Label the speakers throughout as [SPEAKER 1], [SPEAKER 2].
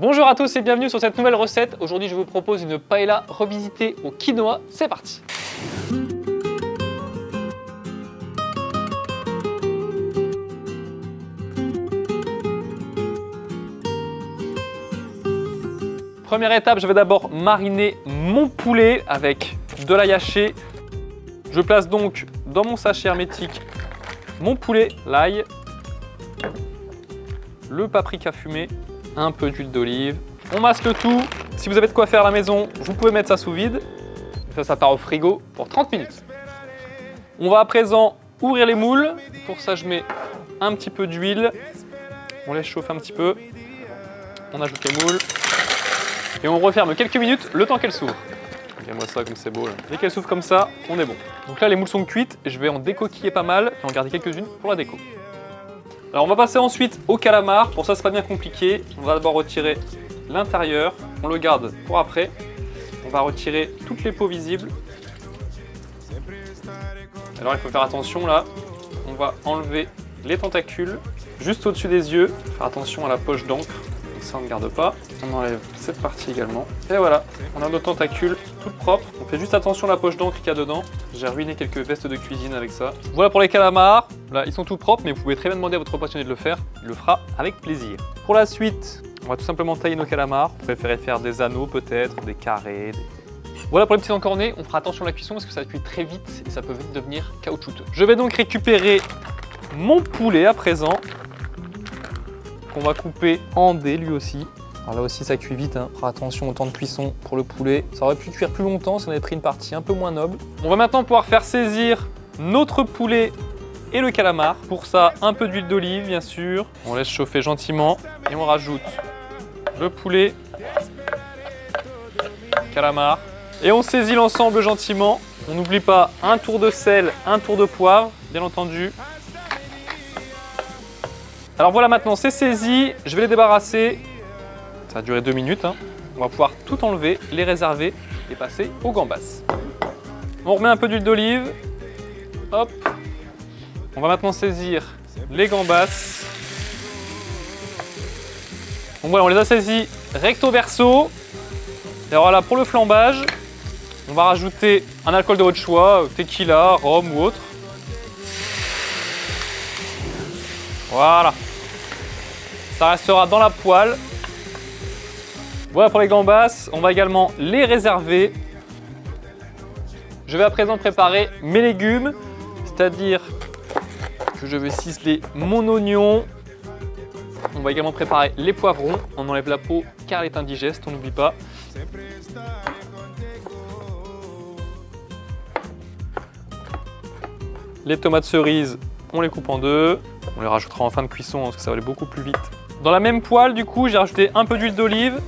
[SPEAKER 1] Bonjour à tous et bienvenue sur cette nouvelle recette. Aujourd'hui je vous propose une paella revisitée au quinoa. C'est parti. Première étape, je vais d'abord mariner mon poulet avec de l'ail haché. Je place donc dans mon sachet hermétique mon poulet, l'ail, le paprika fumé, un peu d'huile d'olive. On masse le tout. Si vous avez de quoi faire à la maison, vous pouvez mettre ça sous vide. Ça part au frigo pour 30 minutes. On va à présent ouvrir les moules. Pour ça, je mets un petit peu d'huile. On laisse chauffer un petit peu. On ajoute les moules. Et on referme quelques minutes le temps qu'elles s'ouvrent. Regardez-moi ça comme c'est beau là. Dès qu'elles s'ouvrent comme ça, on est bon. Donc là, les moules sont cuites. Je vais en décoquiller pas mal et en garder quelques-unes pour la déco. Alors on va passer ensuite au calamar. Pour ça, c'est pas bien compliqué. On va d'abord retirer l'intérieur. On le garde pour après. On va retirer toutes les peaux visibles. Alors il faut faire attention là. On va enlever les tentacules juste au-dessus des yeux. Faire attention à la poche d'encre. Ça on ne garde pas. On enlève cette partie également. Et voilà, on a nos tentacules toutes propres. On fait juste attention à la poche d'encre qu'il y a dedans. J'ai ruiné quelques vestes de cuisine avec ça. Voilà pour les calamars. Là, ils sont tout propres, mais vous pouvez très bien demander à votre passionné de le faire. Il le fera avec plaisir. Pour la suite, on va tout simplement tailler nos calamars. Vous préférez faire des anneaux peut-être, des carrés. Voilà pour les petits encornés. On fera attention à la cuisson parce que ça cuit très vite et ça peut vite devenir caoutchouteux. Je vais donc récupérer mon poulet à présent. On va couper en dés lui aussi. Alors là aussi ça cuit vite, hein. Fera attention au temps de cuisson pour le poulet. Ça aurait pu cuire plus longtemps si on avait pris une partie un peu moins noble. On va maintenant pouvoir faire saisir notre poulet et le calamar. Pour ça, un peu d'huile d'olive bien sûr. On laisse chauffer gentiment et on rajoute le poulet, calamar. Et on saisit l'ensemble gentiment. On n'oublie pas un tour de sel, un tour de poivre, bien entendu. Alors voilà, maintenant c'est saisi, je vais les débarrasser. Ça va durer 2 minutes. Hein. On va pouvoir tout enlever, les réserver et passer aux gambas. On remet un peu d'huile d'olive. Hop. On va maintenant saisir les gambas. Donc voilà, on les a saisis recto verso. Et alors là, pour le flambage, on va rajouter un alcool de votre choix, tequila, rhum ou autre. Voilà. Ça restera dans la poêle. Voilà pour les gambas. On va également les réserver. Je vais à présent préparer mes légumes. C'est-à-dire que je vais ciseler mon oignon. On va également préparer les poivrons. On enlève la peau car elle est indigeste, on n'oublie pas. Les tomates cerises, on les coupe en deux. On les rajoutera en fin de cuisson parce que ça va aller beaucoup plus vite. Dans la même poêle, du coup, j'ai rajouté un peu d'huile d'olive.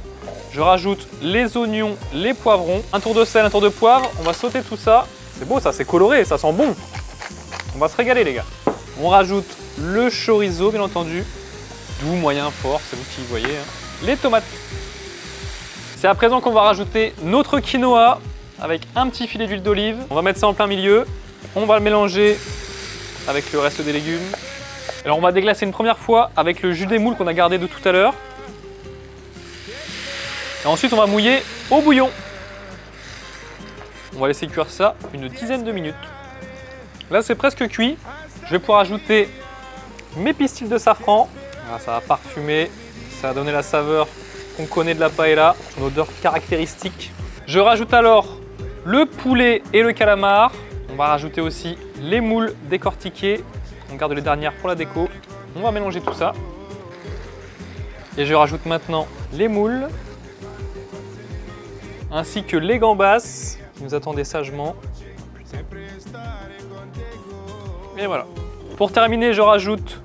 [SPEAKER 1] Je rajoute les oignons, les poivrons, un tour de sel, un tour de poivre. On va sauter tout ça. C'est beau ça, c'est coloré, ça sent bon. On va se régaler les gars. On rajoute le chorizo, bien entendu. Doux, moyen, fort, c'est vous qui voyez. Hein. Les tomates. C'est à présent qu'on va rajouter notre quinoa avec un petit filet d'huile d'olive. On va mettre ça en plein milieu. On va le mélanger avec le reste des légumes. Alors on va déglacer une première fois avec le jus des moules qu'on a gardé de tout à l'heure. Et ensuite on va mouiller au bouillon. On va laisser cuire ça une dizaine de minutes. Là c'est presque cuit. Je vais pouvoir ajouter mes pistils de safran. Voilà, ça va parfumer, ça va donner la saveur qu'on connaît de la paella, son odeur caractéristique. Je rajoute alors le poulet et le calamar. On va rajouter aussi les moules décortiqués. On garde les dernières pour la déco. On va mélanger tout ça. Et je rajoute maintenant les moules. Ainsi que les gambas qui nous attendaient sagement. Et voilà. Pour terminer, je rajoute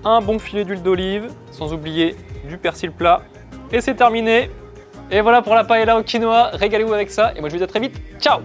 [SPEAKER 1] un bon filet d'huile d'olive. Sans oublier du persil plat. Et c'est terminé. Et voilà pour la paella au quinoa. Régalez-vous avec ça. Et moi je vous dis à très vite. Ciao!